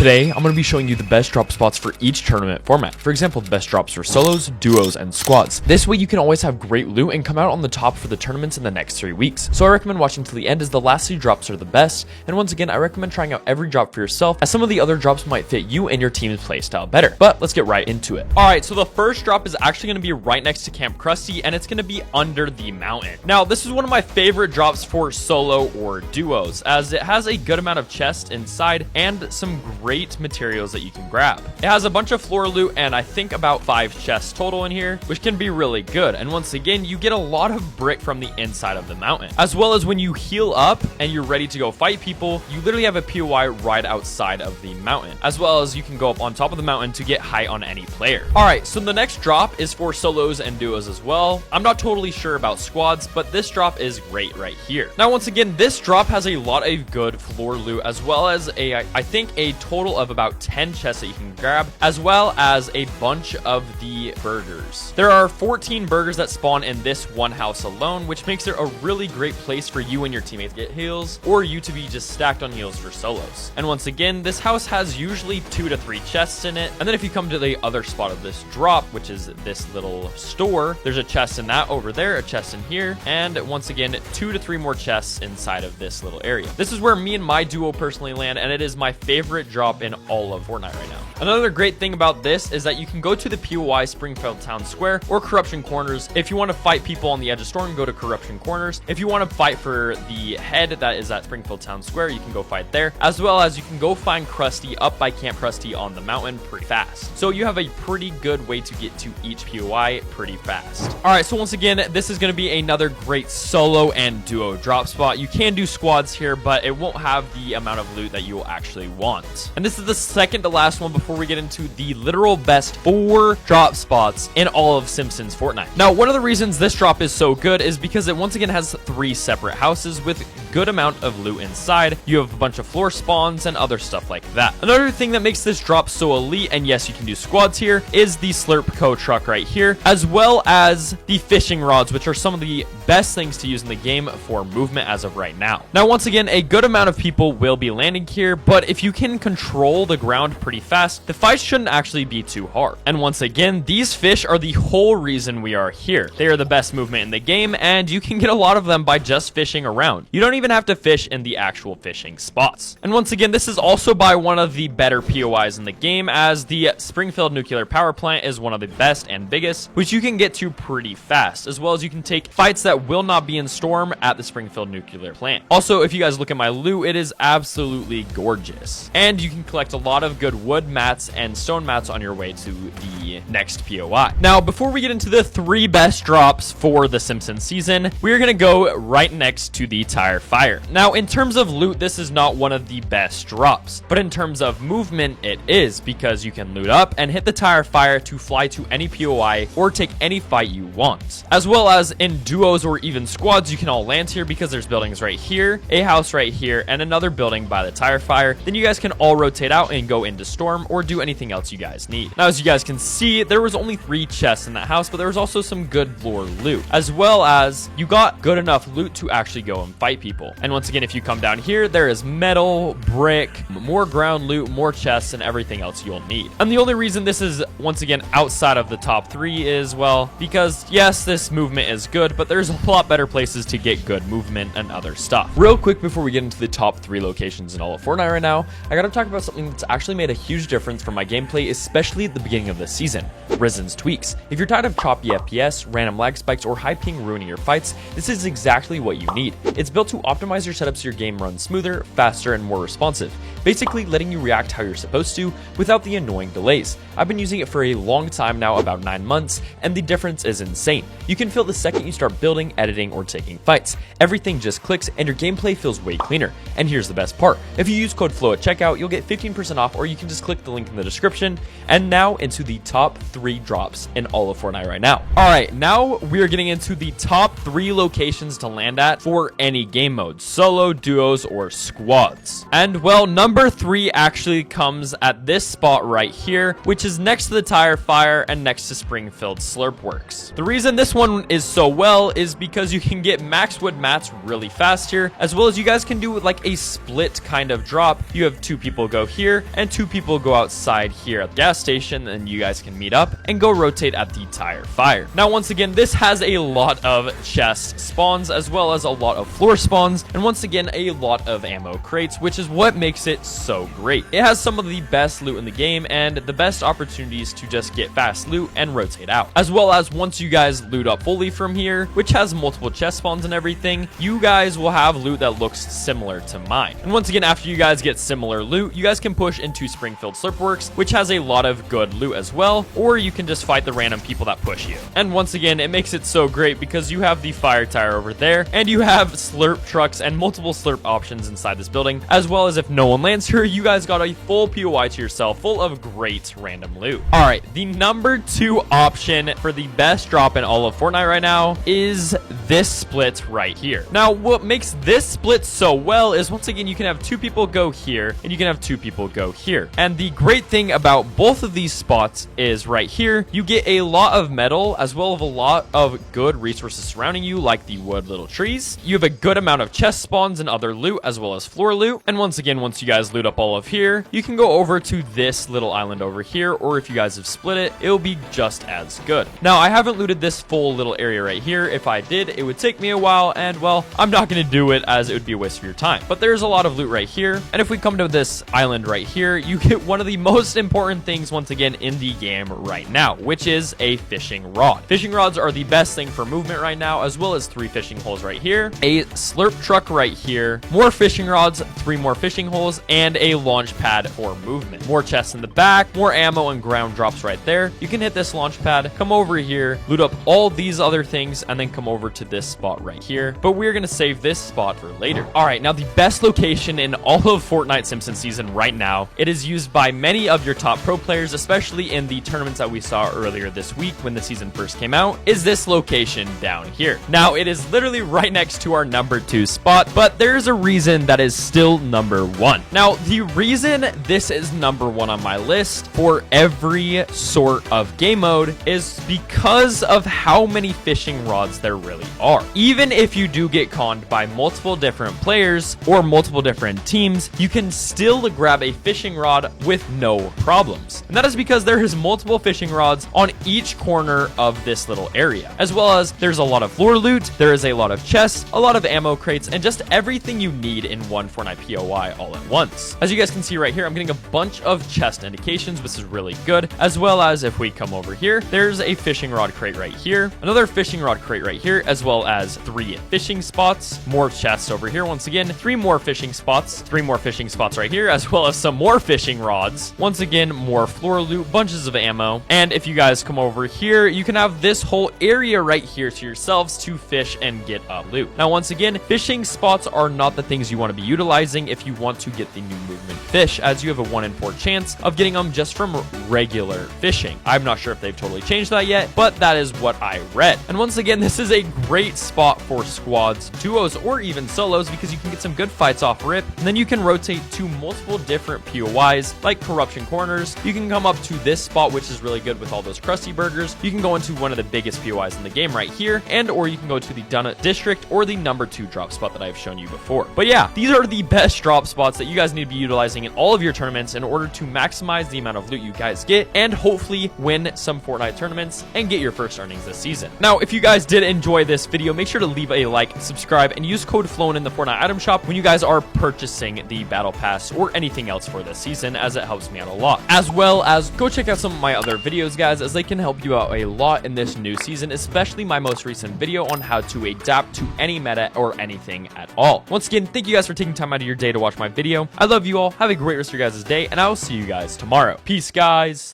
Today, I'm going to be showing you the best drop spots for each tournament format. For example, the best drops for solos, duos, and squads. This way you can always have great loot and come out on the top for the tournaments in the next 3 weeks. So I recommend watching till the end as the last 3 drops are the best. And once again, I recommend trying out every drop for yourself as some of the other drops might fit you and your team's playstyle better. But let's get right into it. Alright, so the first drop is actually going to be right next to Camp Krusty, and it's going to be under the mountain. Now, this is one of my favorite drops for solo or duos, as it has a good amount of chests inside and some great materials that you can grab. It has a bunch of floor loot and I think about 5 chests total in here, which can be really good. And once again, you get a lot of brick from the inside of the mountain, as well as when you heal up and you're ready to go fight people, you literally have a POI right outside of the mountain, as well as you can go up on top of the mountain to get height on any player. Alright, so the next drop is for solos and duos as well. I'm not totally sure about squads, but this drop is great right here. Now, once again, this drop has a lot of good floor loot, as well as I think a total of about 10 chests that you can grab, as well as a bunch of the burgers. There are 14 burgers that spawn in this one house alone, which makes it a really great place for you and your teammates to get heals, or you to be just stacked on heals for solos. And once again, this house has usually 2 to 3 chests in it. And then if you come to the other spot of this drop, which is this little store, there's a chest in that over there, a chest in here, and once again, 2 to 3 more chests inside of this little area. This is where me and my duo personally land, and it is my favorite drop in all of Fortnite right now. Another great thing about this is that you can go to the POI Springfield Town Square or Corruption Corners. If you want to fight people on the edge of storm, go to Corruption Corners. If you want to fight for the head that is at Springfield Town Square, you can go fight there, as well as you can go find Krusty up by Camp Krusty on the mountain pretty fast. So you have a pretty good way to get to each POI pretty fast. Alright, so once again, this is going to be another great solo and duo drop spot. You can do squads here, but it won't have the amount of loot that you will actually want. And this is the second to last one before we get into the literal best 4 drop spots in all of Simpsons Fortnite. Now, one of the reasons this drop is so good is because it once again has 3 separate houses with good amount of loot inside. You have a bunch of floor spawns and other stuff like that. Another thing that makes this drop so elite, and yes, you can do squads here, is the Slurp Co truck right here, as well as the fishing rods, which are some of the best things to use in the game for movement as of right now. Now, once again, a good amount of people will be landing here, but if you can control the ground pretty fast, the fights shouldn't actually be too hard. And once again, these fish are the whole reason we are here. They are the best movement in the game, and you can get a lot of them by just fishing around. You don't even have to fish in the actual fishing spots. And once again, this is also by one of the better POIs in the game, as the Springfield Nuclear Power Plant is one of the best and biggest, which you can get to pretty fast, as well as you can take fights that will not be in Storm at the Springfield Nuclear Plant. Also, if you guys look at my loot, it is absolutely gorgeous. And you can collect a lot of good wood mats and stone mats on your way to the next POI. Now, before we get into the 3 best drops for the Simpsons season, we're going to go right next to the Tire Fire. Now, in terms of loot, this is not one of the best drops, but in terms of movement, it is, because you can loot up and hit the Tire Fire to fly to any POI or take any fight you want. As well as in duos or even squads, you can all land here because there's buildings right here, a house right here, and another building by the Tire Fire. Then you guys can all rotate out and go into Storm or do anything else you guys need. Now, as you guys can see, there was only 3 chests in that house, but there was also some good floor loot, as well as you got good enough loot to actually go and fight people. And once again, if you come down here, there is metal, brick, more ground loot, more chests, and everything else you'll need. And the only reason this is once again outside of the top 3 is, well, because yes, this movement is good, but there's a lot better places to get good movement and other stuff. Real quick before we get into the top 3 locations in all of Fortnite right now, I gotta talk about something that's actually made a huge difference for my gameplay, especially at the beginning of this season: Risen's tweaks. If you're tired of choppy FPS, random lag spikes, or high ping ruining your fights, this is exactly what you need. It's built to optimize your setup so your game runs smoother, faster, and more responsive, basically letting you react how you're supposed to without the annoying delays. I've been using it for a long time now, about 9 months, and the difference is insane. You can feel the second you start building, editing, or taking fights. Everything just clicks and your gameplay feels way cleaner. And here's the best part: if you use code FLOW at checkout, you'll get 15% off, or you can just click the link in the description. And now into the top 3 drops in all of Fortnite right now. Alright, now we're getting into the top 3 locations to land at for any game game mode, solo, duos, or squads. And well, number 3 actually comes at this spot right here, which is next to the tire fire and next to Springfield Slurp Works. The reason this one is so well is because you can get max wood mats really fast here, as well as you guys can do like a split kind of drop. You have 2 people go here and 2 people go outside here at the gas station, and you guys can meet up and go rotate at the tire fire. Now, once again, this has a lot of chest spawns as well as a lot of floor spawns, and once again, a lot of ammo crates, which is what makes it so great. It has some of the best loot in the game and the best opportunities to just get fast loot and rotate out, as well as once you guys loot up fully from here, which has multiple chest spawns and everything, you guys will have loot that looks similar to mine. And once again, after you guys get similar loot, you guys can push into Springfield Slurp Works, which has a lot of good loot as well, or you can just fight the random people that push you. And once again, it makes it so great because you have the fire tire over there, and you have slurp trucks and multiple slurp options inside this building, as well as if no one lands here, you guys got a full POI to yourself full of great random loot. Alright, the number 2 option for the best drop in all of Fortnite right now is this split right here. Now, what makes this split so well is, once again, you can have 2 people go here and you can have 2 people go here. And the great thing about both of these spots is right here, you get a lot of metal as well as a lot of good resources surrounding you, like the wood little trees. You have a good amount of chest spawns and other loot as well as floor loot. And once again, once you guys loot up all of here, you can go over to this little island over here, or if you guys have split it, it'll be just as good. Now, I haven't looted this full little area right here. If I did, it would take me a while, and well, I'm not going to do it as it would be a waste of your time. But there's a lot of loot right here, and if we come to this island right here, you get one of the most important things once again in the game right now, which is a fishing rod. Fishing rods are the best thing for movement right now, as well as 3 fishing holes right here, a slurp truck right here, more fishing rods, 3 more fishing holes, and a launch pad for movement. More chests in the back, more ammo and ground drops right there. You can hit this launch pad, come over here, loot up all these other things, and then come over to this spot right here. But we're gonna save this spot for later. All right, now the best location in all of Fortnite Simpson season right now. It is used by many of your top pro players, especially in the tournaments that we saw earlier this week when the season first came out, is this location down here. Now, it is literally right next to our number 2 spot, but there's a reason that is still number 1. Now, the reason this is number 1 on my list for every sort of game mode is because of how many fishing rods there really are. Even if you do get conned by multiple different players or multiple different teams, you can still grab a fishing rod with no problems. And that is because there is multiple fishing rods on each corner of this little area, as well as there's a lot of floor loot, there is a lot of chests, a lot of ammo crates, and just everything you need in one Fortnite POI all at once. As you guys can see right here, I'm getting a bunch of chest indications, which is really good, as well as if we come over here, there's a fishing rod crate right here, another fishing rod crate right here, as well as 3 fishing spots, more chests over here, once again, 3 more fishing spots, 3 more fishing spots right here, as well as some more fishing rods, once again, more floor loot, bunches of ammo. And if you guys come over here, you can have this whole area right here to yourselves to fish and get loot. Now, once again, fishing spots are not the things you want to be utilizing if you want to get the new movement fish, as you have a 1 in 4 chance of getting them just from regular fishing. I'm not sure if they've totally changed that yet, but that is what I read. And once again, this is a great spot for squads, duos, or even solos, because you can get some good fights off rip, and then you can rotate to multiple different POIs like corruption corners. You can come up to this spot, which is really good with all those crusty burgers. You can go into one of the biggest POIs in the game right here, and or you can go to the Donut District or the number 2 drop spot that I've shown you before. But yeah, these are the best drop spots that you guys need to be utilizing in all of your tournaments in order to maximize the amount of loot you guys get and hopefully win some Fortnite tournaments and get your first earnings this season. Now, if you guys did enjoy this video, make sure to leave a like, subscribe, and use code FLOWN in the Fortnite item shop when you guys are purchasing the battle pass or anything else for this season, as it helps me out a lot. As well as go check out some of my other videos, guys, as they can help you out a lot in this new season, especially my most recent video on how to adapt to any meta or anything at all. Once again, thank you guys for taking time out of your day to watch my video. I love you all. Have a great rest of your guys' day, and I will see you guys tomorrow. Peace, guys.